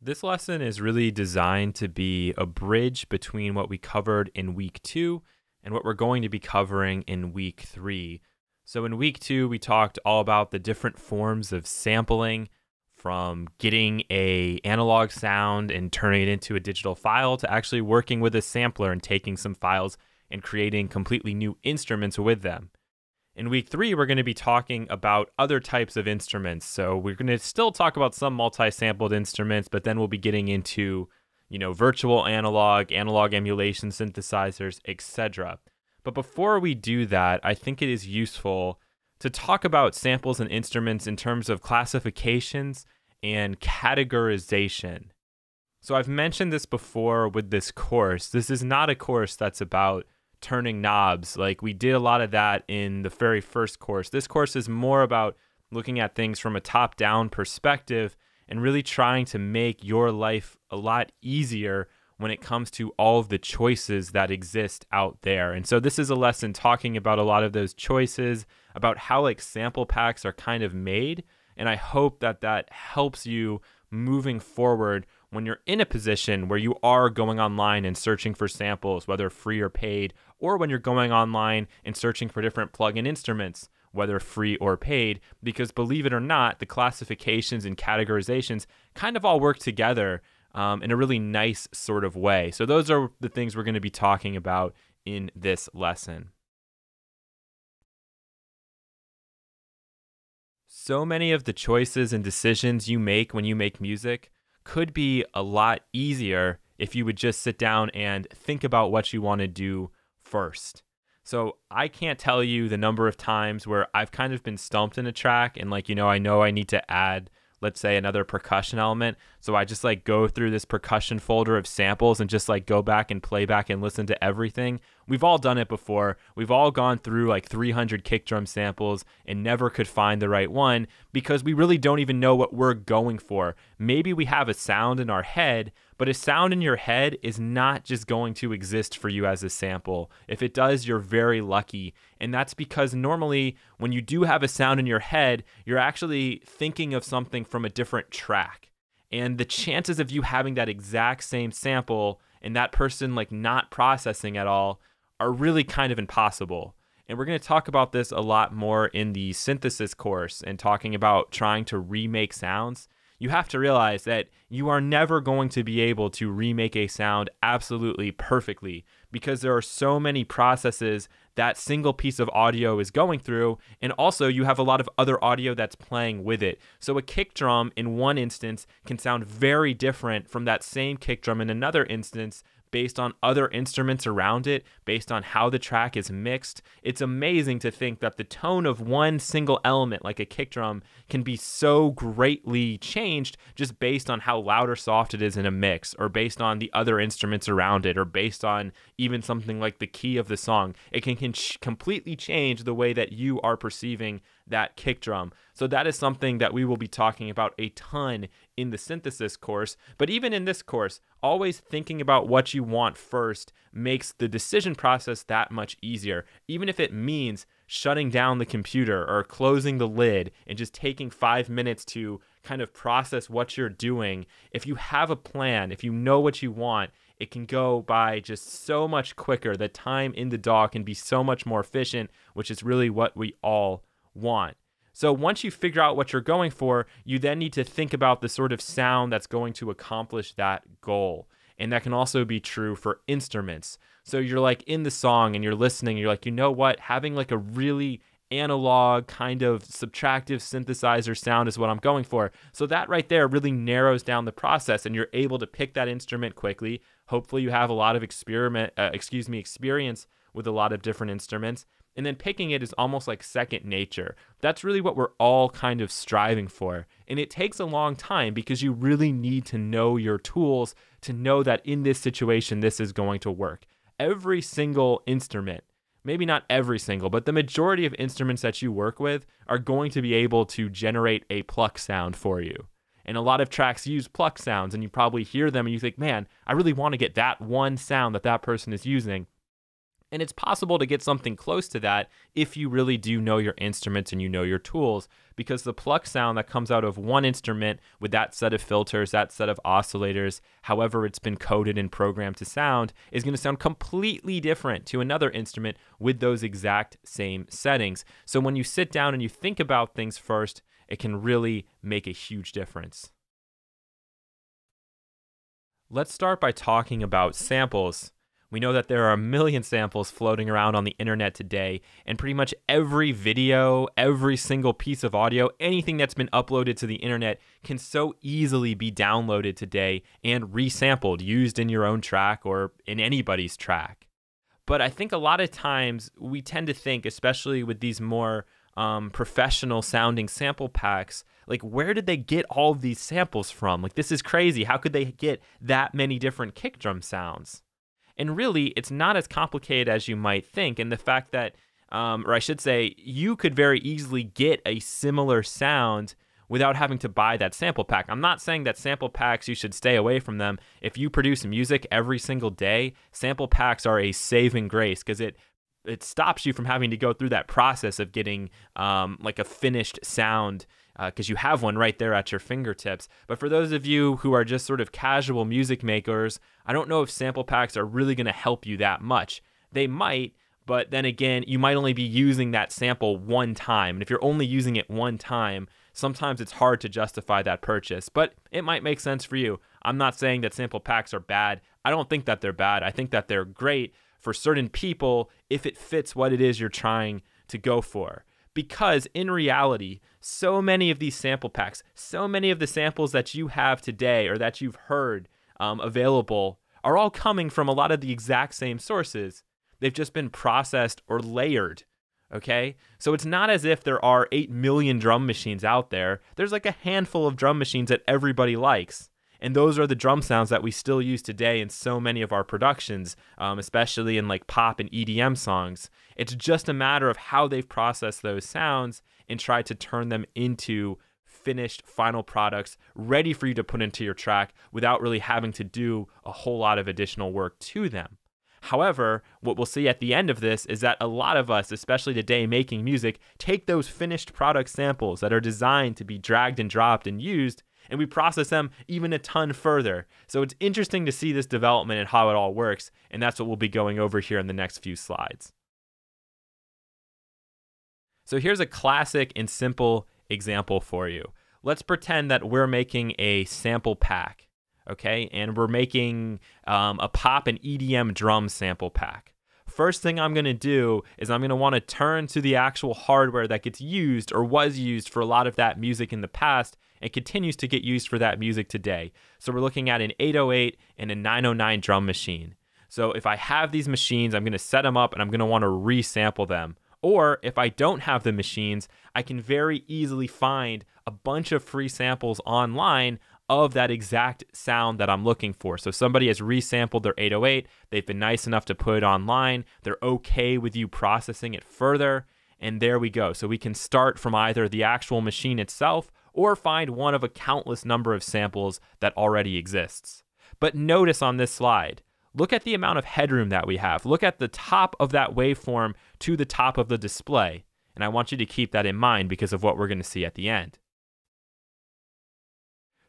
This lesson is really designed to be a bridge between what we covered in week 2 and what we're going to be covering in week 3. So, in week 2, we talked all about the different forms of sampling, from getting a analog sound and turning it into a digital file to actually working with a sampler and taking some files and creating completely new instruments with them. In week 3, we're going to be talking about other types of instruments. So we're going to still talk about some multi-sampled instruments, but then we'll be getting into, virtual analog, analog emulation synthesizers, etc. But before we do that, I think it is useful to talk about samples and instruments in terms of classifications and categorization. So I've mentioned this before with this course. This is not a course that's about turning knobs. Like, we did a lot of that in the very first course. This course is more about looking at things from a top-down perspective and really trying to make your life a lot easier when it comes to all of the choices that exist out there. And so this is a lesson talking about a lot of those choices, about how sample packs are kind of made. And I hope that that helps you moving forward when you're in a position where you are going online and searching for samples, whether free or paid, or when you're going online and searching for different plug-in instruments, whether free or paid, because believe it or not, the classifications and categorizations kind of all work together in a really nice sort of way. So those are the things we're going to be talking about in this lesson. So many of the choices and decisions you make when you make music could be a lot easier if you would just sit down and think about what you want to do first. So I can't tell you the number of times where I've kind of been stumped in a track and I know I need to add, let's say, another percussion element. So I just go through this percussion folder of samples and just go back and play back and listen to everything. We've all done it before. We've all gone through 300 kick drum samples and never could find the right one because we really don't even know what we're going for. Maybe we have a sound in our head, but a sound in your head is not just going to exist for you as a sample. If it does, you're very lucky. And that's because normally when you do have a sound in your head, you're actually thinking of something from a different track. And the chances of you having that exact same sample and that person not processing at all are really kind of impossible. And we're going to talk about this a lot more in the synthesis course and talking about trying to remake sounds. You have to realize that you are never going to be able to remake a sound absolutely perfectly because there are so many processes that single piece of audio is going through, and also you have a lot of other audio that's playing with it. So a kick drum in one instance can sound very different from that same kick drum in another instance based on other instruments around it, based on how the track is mixed. It's amazing to think that the tone of one single element, like a kick drum, can be so greatly changed just based on how loud or soft it is in a mix, or based on the other instruments around it, or based on even something like the key of the song. It can completely change the way that you are perceiving that kick drum. So that is something that we will be talking about a ton in the synthesis course. But even in this course, always thinking about what you want first makes the decision process that much easier, even if it means shutting down the computer or closing the lid and just taking 5 minutes to kind of process what you're doing. If you have a plan, if you know what you want, it can go by just so much quicker. The time in the DAW can be so much more efficient, which is really what we all want. So once you figure out what you're going for, you then need to think about the sort of sound that's going to accomplish that goal. And that can also be true for instruments. So you're in the song and you're listening, you're you know what? Having a really analog kind of subtractive synthesizer sound is what I'm going for. So that right there really narrows down the process and you're able to pick that instrument quickly. Hopefully you have a lot of experience with a lot of different instruments. And then picking it is almost like second nature. That's really what we're all kind of striving for. And it takes a long time because you really need to know your tools to know that in this situation, this is going to work. Every single instrument, maybe not every single, but the majority of instruments that you work with are going to be able to generate a pluck sound for you. And a lot of tracks use pluck sounds, and you probably hear them and you think, man, I really want to get that one sound that that person is using. And it's possible to get something close to that if you really do know your instruments and you know your tools, because the pluck sound that comes out of one instrument with that set of filters, that set of oscillators, however it's been coded and programmed to sound, is going to sound completely different to another instrument with those exact same settings. So when you sit down and you think about things first, it can really make a huge difference. Let's start by talking about samples. We know that there are a million samples floating around on the internet today, and pretty much every video, every single piece of audio, anything that's been uploaded to the internet can so easily be downloaded today and resampled, used in your own track or in anybody's track. But I think a lot of times we tend to think, especially with these more professional sounding sample packs, like, where did they get all of these samples from? Like, this is crazy. How could they get that many different kick drum sounds? And really, it's not as complicated as you might think. And the fact that, or I should say, you could very easily get a similar sound without having to buy that sample pack. I'm not saying that sample packs, you should stay away from them. If you produce music every single day, sample packs are a saving grace, because it stops you from having to go through that process of getting like a finished sound, because you have one right there at your fingertips. But for those of you who are just sort of casual music makers, I don't know if sample packs are really going to help you that much. They might, but then again, you might only be using that sample one time. And if you're only using it one time, sometimes it's hard to justify that purchase, but it might make sense for you. I'm not saying that sample packs are bad. I don't think that they're bad. I think that they're great for certain people if it fits what it is you're trying to go for. Because in reality, so many of these sample packs, so many of the samples that you have today or that you've heard available are all coming from a lot of the exact same sources. They've just been processed or layered, okay? So it's not as if there are 8 million drum machines out there. There's like a handful of drum machines that everybody likes. And those are the drum sounds that we still use today in so many of our productions, especially in like pop and EDM songs. It's just a matter of how they've processed those sounds and tried to turn them into finished final products ready for you to put into your track without really having to do a whole lot of additional work to them. However, what we'll see at the end of this is that a lot of us, especially today making music, take those finished product samples that are designed to be dragged and dropped and used, and we process them even a ton further. So it's interesting to see this development and how it all works, and that's what we'll be going over here in the next few slides. So here's a classic and simple example for you. Let's pretend that we're making a sample pack, okay? And we're making a pop and EDM drum sample pack. First thing I'm going to do is I'm going to want to turn to the actual hardware that gets used or was used for a lot of that music in the past and continues to get used for that music today. So we're looking at an 808 and a 909 drum machine. So if I have these machines, I'm going to set them up and I'm going to want to resample them. Or if I don't have the machines, I can very easily find a bunch of free samples online of that exact sound that I'm looking for. So somebody has resampled their 808, they've been nice enough to put it online, they're okay with you processing it further, and there we go. So we can start from either the actual machine itself or find one of a countless number of samples that already exists. But notice on this slide, look at the amount of headroom that we have. Look at the top of that waveform to the top of the display. And I want you to keep that in mind because of what we're going to see at the end.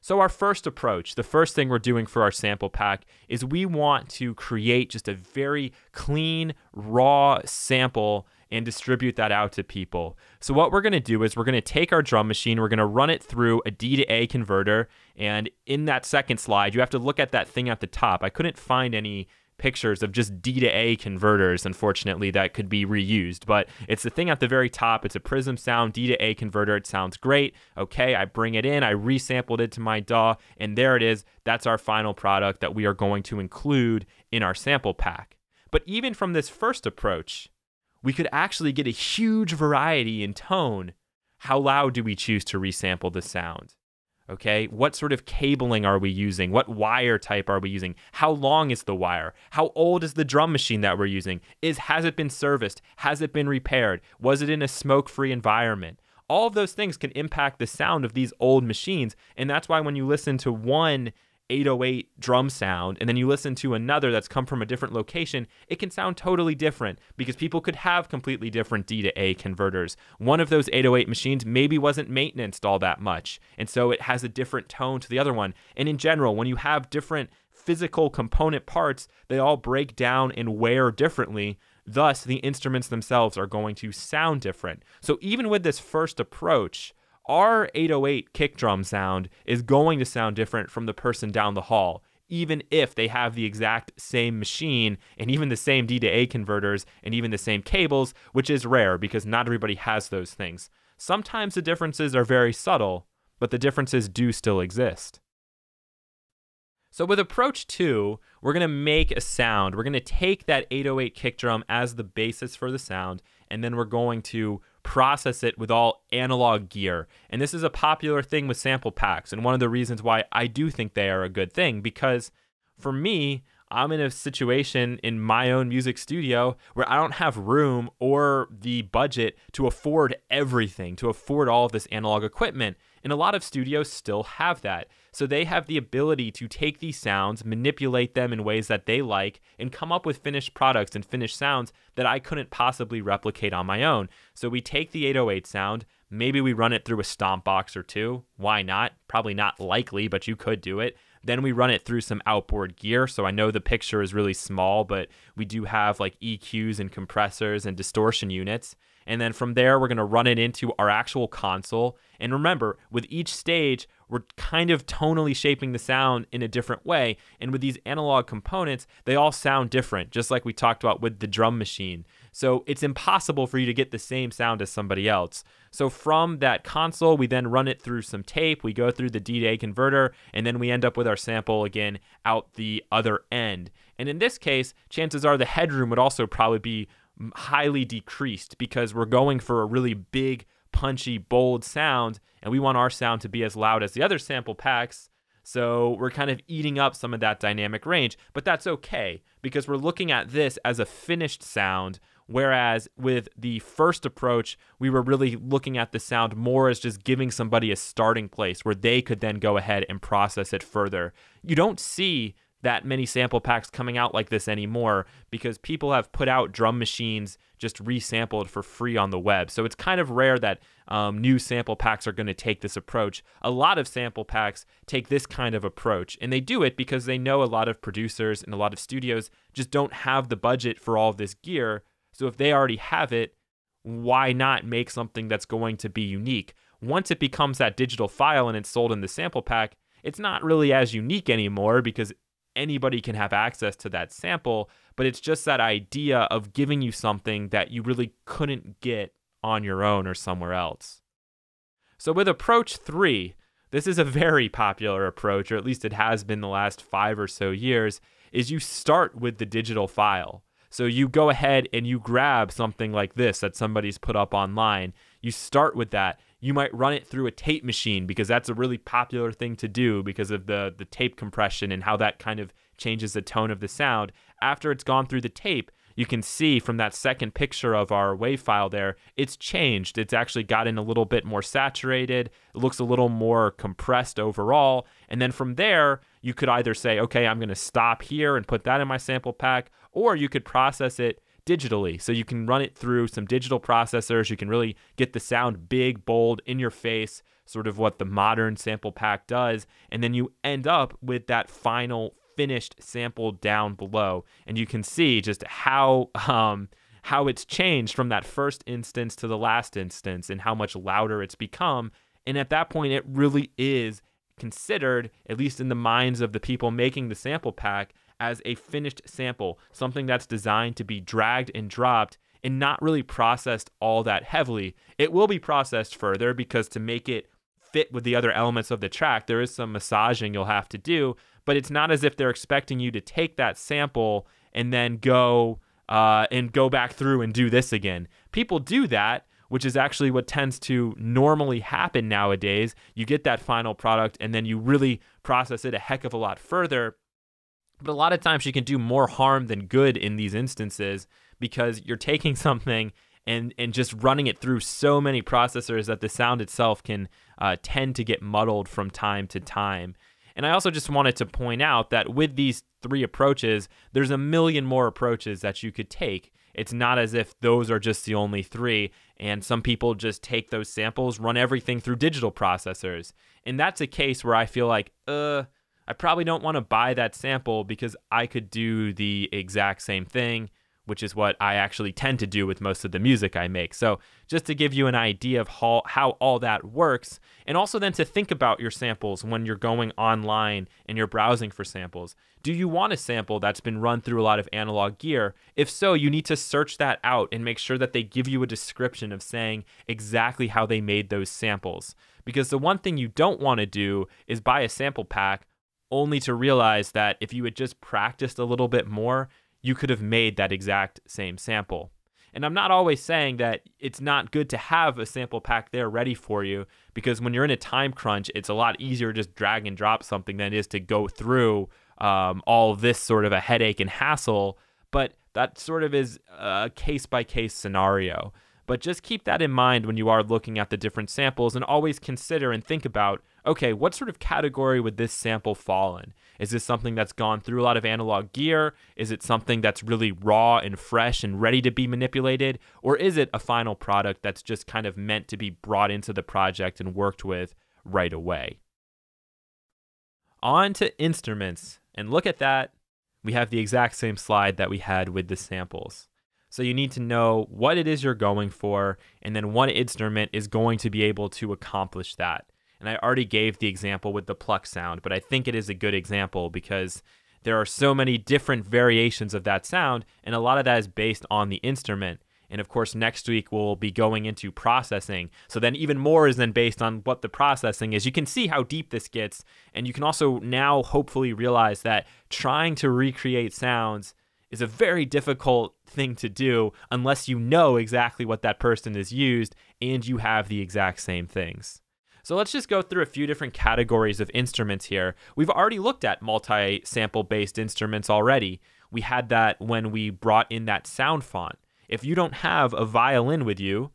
So our first approach, the first thing we're doing for our sample pack is we want to create just a very clean, raw sample and distribute that out to people. So what we're going to do is we're going to take our drum machine, we're going to run it through a D to A converter, and in that second slide, you have to look at that thing at the top. I couldn't find any pictures of just D to A converters, unfortunately, that could be reused, but it's the thing at the very top. It's a Prism Sound D to A converter. It sounds great. Okay, I bring it in, I resampled it to my DAW, and there it is. That's our final product that we are going to include in our sample pack. But even from this first approach, we could actually get a huge variety in tone. How loud do we choose to resample the sound? Okay, what sort of cabling are we using? What wire type are we using? How long is the wire? How old is the drum machine that we're using? Has it been serviced? Has it been repaired? Was it in a smoke-free environment? All of those things can impact the sound of these old machines, and that's why when you listen to one 808 drum sound, and then you listen to another that's come from a different location, it can sound totally different because people could have completely different D to A converters. One of those 808 machines maybe wasn't maintained all that much, and so it has a different tone to the other one. And in general, when you have different physical component parts, they all break down and wear differently. Thus, the instruments themselves are going to sound different. So even with this first approach, our 808 kick drum sound is going to sound different from the person down the hall, even if they have the exact same machine and even the same D to A converters and even the same cables, which is rare because not everybody has those things. Sometimes the differences are very subtle, but the differences do still exist. So with approach 2, we're going to make a sound. We're going to take that 808 kick drum as the basis for the sound, and then we're going to process it with all analog gear. And this is a popular thing with sample packs, and one of the reasons why I do think they are a good thing, because for me, I'm in a situation in my own music studio where I don't have room or the budget to afford everything, to afford all of this analog equipment. And a lot of studios still have that. So they have the ability to take these sounds, manipulate them in ways that they like, and come up with finished products and finished sounds that I couldn't possibly replicate on my own. So we take the 808 sound, maybe we run it through a stomp box or two. Why not? Probably not likely, but you could do it. Then we run it through some outboard gear. So I know the picture is really small, but we do have like EQs and compressors and distortion units. And then from there, we're going to run it into our actual console. And remember, with each stage, we're kind of tonally shaping the sound in a different way. And with these analog components, they all sound different, just like we talked about with the drum machine. So it's impossible for you to get the same sound as somebody else. So from that console, we then run it through some tape. We go through the D to A converter, and then we end up with our sample again out the other end. And in this case, chances are the headroom would also probably be highly decreased because we're going for a really big, punchy, bold sound, and we want our sound to be as loud as the other sample packs. So we're kind of eating up some of that dynamic range, but that's okay because we're looking at this as a finished sound, whereas with the first approach, we were really looking at the sound more as just giving somebody a starting place where they could then go ahead and process it further. You don't see that many sample packs coming out like this anymore because people have put out drum machines just resampled for free on the web. So it's kind of rare that new sample packs are going to take this approach. A lot of sample packs take this kind of approach, and they do it because they know a lot of producers and a lot of studios just don't have the budget for all of this gear. So if they already have it, why not make something that's going to be unique? Once it becomes that digital file and it's sold in the sample pack, it's not really as unique anymore because anybody can have access to that sample, but it's just that idea of giving you something that you really couldn't get on your own or somewhere else. So with approach 3, this is a very popular approach, or at least it has been the last 5 or so years, is you start with the digital file. So you go ahead and you grab something like this that somebody's put up online. You start with that. You might run it through a tape machine because that's a really popular thing to do because of the tape compression and how that kind of changes the tone of the sound. After it's gone through the tape, you can see from that second picture of our WAV file there, it's changed. It's actually gotten a little bit more saturated. It looks a little more compressed overall. And then from there, you could either say, okay, I'm going to stop here and put that in my sample pack, or you could process it digitally. So you can run it through some digital processors. You can really get the sound big, bold, in your face, sort of what the modern sample pack does. And then you end up with that final finished sample down below. And you can see just how it's changed from that first instance to the last instance and how much louder it's become. And at that point, it really is considered, at least in the minds of the people making the sample pack, as a finished sample, something that's designed to be dragged and dropped and not really processed all that heavily. It will be processed further because to make it fit with the other elements of the track, there is some massaging you'll have to do, but it's not as if they're expecting you to take that sample and then go back through and do this again. People do that, which is actually what tends to normally happen nowadays. You get that final product and then you really process it a heck of a lot further. But a lot of times you can do more harm than good in these instances because you're taking something and just running it through so many processors that the sound itself can tend to get muddled from time to time. And I also just wanted to point out that with these 3 approaches, there's a million more approaches that you could take. It's not as if those are just the only 3, and some people just take those samples, run everything through digital processors. And that's a case where I feel like, I probably don't want to buy that sample because I could do the exact same thing, which is what I actually tend to do with most of the music I make. So just to give you an idea of how all that works, and also then to think about your samples when you're going online and you're browsing for samples. Do you want a sample that's been run through a lot of analog gear? If so, you need to search that out and make sure that they give you a description of saying exactly how they made those samples. Because the one thing you don't want to do is buy a sample pack only to realize that if you had just practiced a little bit more, you could have made that exact same sample. And I'm not always saying that it's not good to have a sample pack there ready for you, because when you're in a time crunch, it's a lot easier to just drag and drop something than it is to go through all this sort of a headache and hassle. But that sort of is a case-by-case scenario. But just keep that in mind when you are looking at the different samples, and always consider and think about, okay, what sort of category would this sample fall in? Is this something that's gone through a lot of analog gear? Is it something that's really raw and fresh and ready to be manipulated? Or is it a final product that's just kind of meant to be brought into the project and worked with right away? On to instruments. And look at that. We have the exact same slide that we had with the samples. So you need to know what it is you're going for, and then one instrument is going to be able to accomplish that. And I already gave the example with the pluck sound, but I think it is a good example because there are so many different variations of that sound, and a lot of that is based on the instrument. And of course, next week we'll be going into processing. So then even more is then based on what the processing is. You can see how deep this gets, and you can also now hopefully realize that trying to recreate sounds is a very difficult thing to do unless you know exactly what that person has used and you have the exact same things. So let's just go through a few different categories of instruments here. We've already looked at multi-sample based instruments already. We had that when we brought in that sound font. If you don't have a violin with you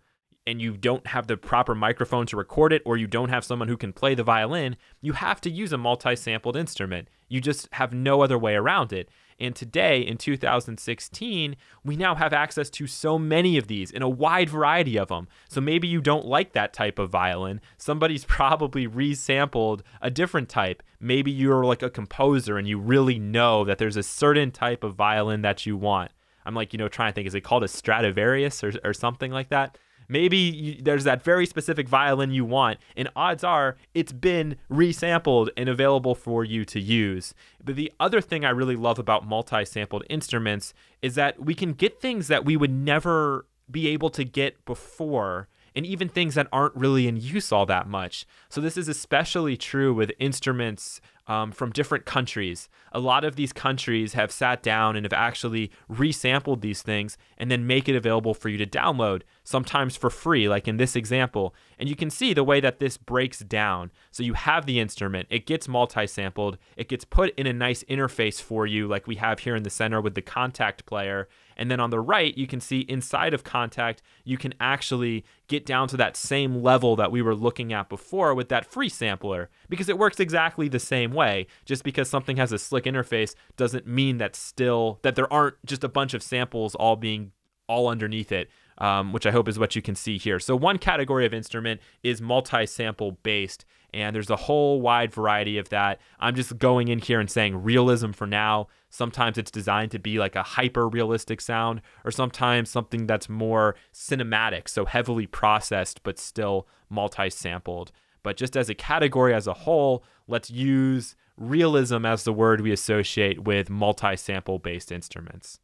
and you don't have the proper microphone to record it, or you don't have someone who can play the violin, you have to use a multi-sampled instrument. You just have no other way around it. And today, in 2016, we now have access to so many of these in a wide variety of them. So maybe you don't like that type of violin. Somebody's probably resampled a different type. Maybe you're like a composer and you really know that there's a certain type of violin that you want. I'm like, trying to think, is it called a Stradivarius or something like that? Maybe there's that very specific violin you want, and odds are it's been resampled and available for you to use. But the other thing I really love about multi-sampled instruments is that we can get things that we would never be able to get before, and even things that aren't really in use all that much. So this is especially true with instruments from different countries. A lot of these countries have sat down and have actually resampled these things and then make it available for you to download, sometimes for free, like in this example. And you can see the way that this breaks down. So you have the instrument, it gets multi-sampled, it gets put in a nice interface for you, like we have here in the center with the Contact player. And then on the right, you can see inside of Contact, you can actually get down to that same level that we were looking at before with that free sampler, because it works exactly the same way. Just because something has a slick interface doesn't mean that there aren't just a bunch of samples all underneath it, which I hope is what you can see here. So one category of instrument is multi-sample based, and there's a whole wide variety of that. I'm just going in here and saying realism for now. Sometimes it's designed to be like a hyper-realistic sound, or sometimes something that's more cinematic, so heavily processed but still multi-sampled. But just as a category as a whole, let's use realism as the word we associate with multi-sample based instruments.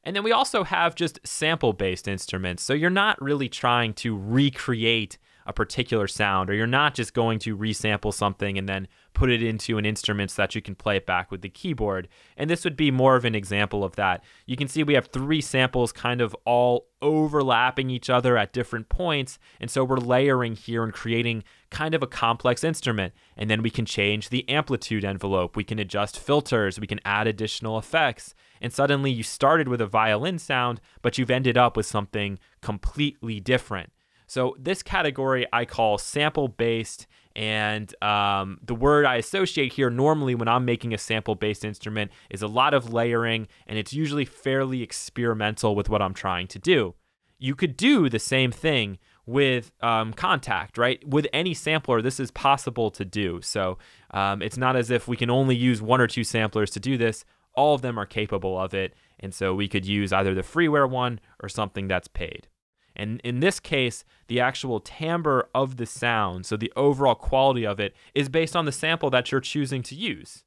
And then we also have just sample-based instruments. So you're not really trying to recreate a particular sound, or you're not just going to resample something and then put it into an instrument so that you can play it back with the keyboard. And this would be more of an example of that. You can see we have 3 samples kind of all overlapping each other at different points. And so we're layering here and creating kind of a complex instrument. And then we can change the amplitude envelope. We can adjust filters. We can add additional effects. And suddenly you started with a violin sound, but you've ended up with something completely different. So this category I call sample-based, And the word I associate here normally when I'm making a sample-based instrument is a lot of layering, and it's usually fairly experimental with what I'm trying to do. You could do the same thing with Kontakt, right? With any sampler, this is possible to do. So it's not as if we can only use 1 or 2 samplers to do this. All of them are capable of it. And so we could use either the freeware one or something that's paid. And in this case, the actual timbre of the sound, so the overall quality of it, is based on the sample that you're choosing to use,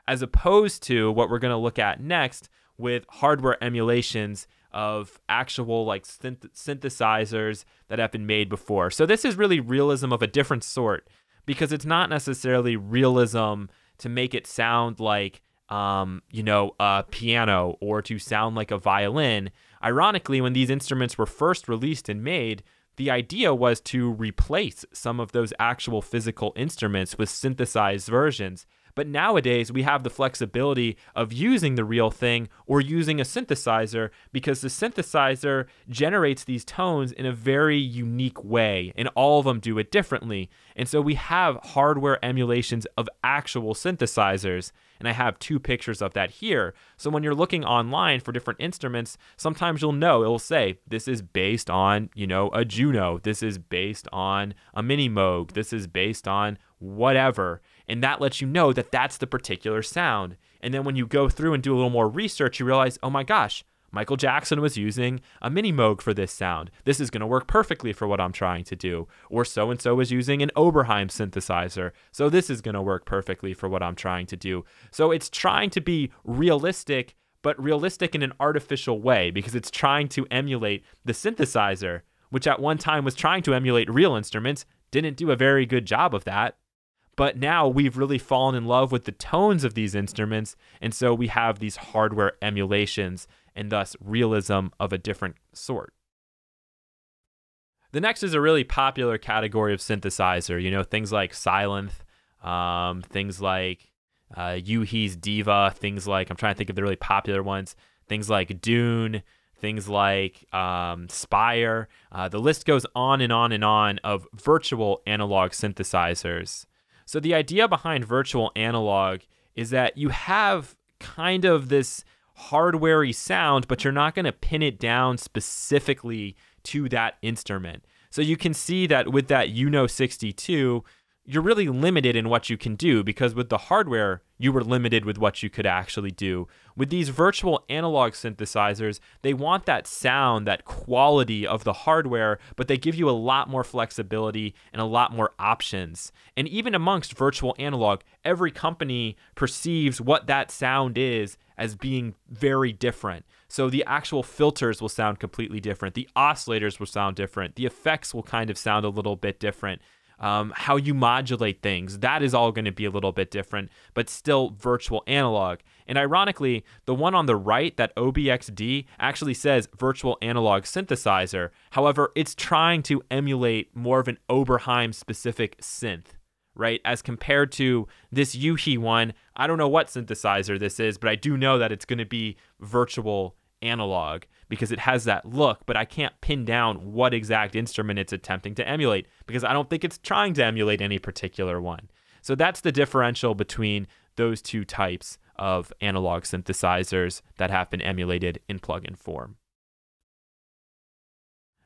as opposed to what we're going to look at next with hardware emulations of actual like synthesizers that have been made before. So this is really realism of a different sort, because it's not necessarily realism to make it sound like a piano or to sound like a violin. Ironically, when these instruments were first released and made, the idea was to replace some of those actual physical instruments with synthesized versions. But nowadays, we have the flexibility of using the real thing or using a synthesizer, because the synthesizer generates these tones in a very unique way, and all of them do it differently. And so we have hardware emulations of actual synthesizers, and I have 2 pictures of that here. So when you're looking online for different instruments, sometimes you'll know, it'll say, this is based on, a Juno, this is based on a Mini Moog, this is based on whatever. And that lets you know that that's the particular sound. And then when you go through and do a little more research, you realize, oh my gosh, Michael Jackson was using a Mini Moog for this sound. This is going to work perfectly for what I'm trying to do. Or so-and-so was using an Oberheim synthesizer. So this is going to work perfectly for what I'm trying to do. So it's trying to be realistic, but realistic in an artificial way, because it's trying to emulate the synthesizer, which at one time was trying to emulate real instruments, didn't do a very good job of that. But now we've really fallen in love with the tones of these instruments, and so we have these hardware emulations and thus realism of a different sort. The next is a really popular category of synthesizer, things like Sylenth, things like Yuhi's Diva, things like, I'm trying to think of the really popular ones, things like Dune, things like Spire. The list goes on and on and on of virtual analog synthesizers. So the idea behind virtual analog is that you have kind of this hardware-y sound, but you're not going to pin it down specifically to that instrument. So you can see that with that Uno 62, you're really limited in what you can do, because with the hardware, you were limited with what you could actually do. With these virtual analog synthesizers, they want that sound, that quality of the hardware, but they give you a lot more flexibility and a lot more options. And even amongst virtual analog, every company perceives what that sound is as being very different. So the actual filters will sound completely different. The oscillators will sound different. The effects will kind of sound a little bit different. How you modulate things, that is all going to be a little bit different, but still virtual analog. And ironically, the one on the right, that OBXD, actually says virtual analog synthesizer. However, it's trying to emulate more of an Oberheim specific synth, right? As compared to this Yuhi one, I don't know what synthesizer this is, but I do know that it's going to be virtual analog because it has that look, but I can't pin down what exact instrument it's attempting to emulate, because I don't think it's trying to emulate any particular one. So that's the differential between those 2 types of analog synthesizers that have been emulated in plugin form.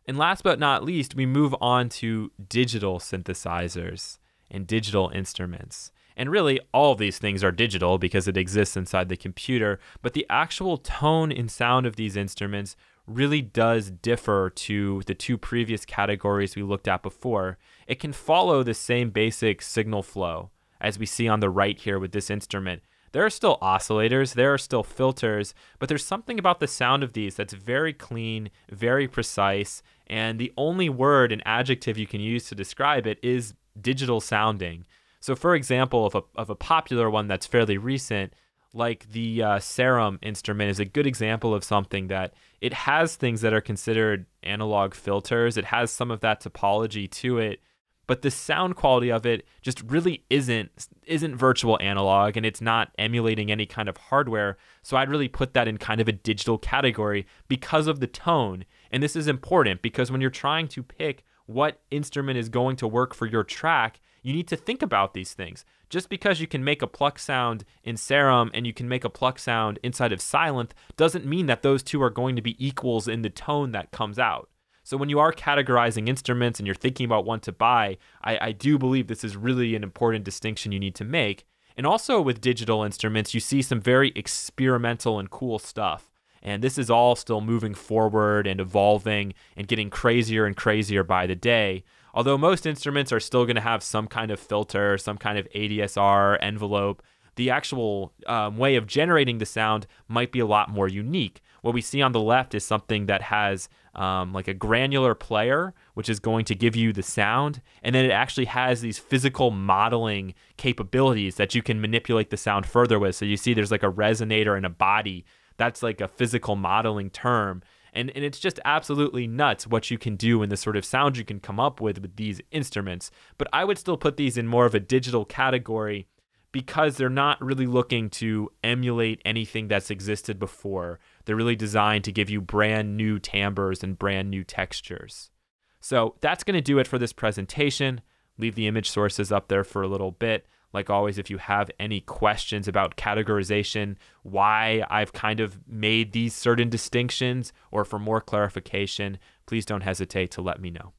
And last but not least, we move on to digital synthesizers and digital instruments. And really, all of these things are digital because it exists inside the computer, but the actual tone and sound of these instruments really does differ to the 2 previous categories we looked at before. It can follow the same basic signal flow as we see on the right here with this instrument. There are still oscillators, there are still filters, but there's something about the sound of these that's very clean, very precise, and the only word and adjective you can use to describe it is digital sounding. So for example, of a popular one that's fairly recent, like the Serum instrument is a good example of something that it has things that are considered analog filters. It has some of that topology to it, but the sound quality of it just really isn't virtual analog, and it's not emulating any kind of hardware. So I'd really put that in kind of a digital category because of the tone. And this is important because when you're trying to pick what instrument is going to work for your track, You need to think about these things. Just because you can make a pluck sound in Serum and you can make a pluck sound inside of Sylenth doesn't mean that those two are going to be equals in the tone that comes out. So when you are categorizing instruments and you're thinking about one to buy, I do believe this is really an important distinction you need to make. And also with digital instruments, you see some very experimental and cool stuff. And this is all still moving forward and evolving and getting crazier and crazier by the day. Although most instruments are still going to have some kind of filter, some kind of ADSR envelope, the actual way of generating the sound might be a lot more unique. What we see on the left is something that has like a granular player, which is going to give you the sound. And then it actually has these physical modeling capabilities that you can manipulate the sound further with. So you see there's like a resonator and a body. That's like a physical modeling term. And it's just absolutely nuts what you can do and the sort of sound you can come up with these instruments. But I would still put these in more of a digital category because they're not really looking to emulate anything that's existed before. They're really designed to give you brand new timbres and brand new textures. So that's going to do it for this presentation. Leave the image sources up there for a little bit. Like always, if you have any questions about categorization, why I've kind of made these certain distinctions, or for more clarification, please don't hesitate to let me know.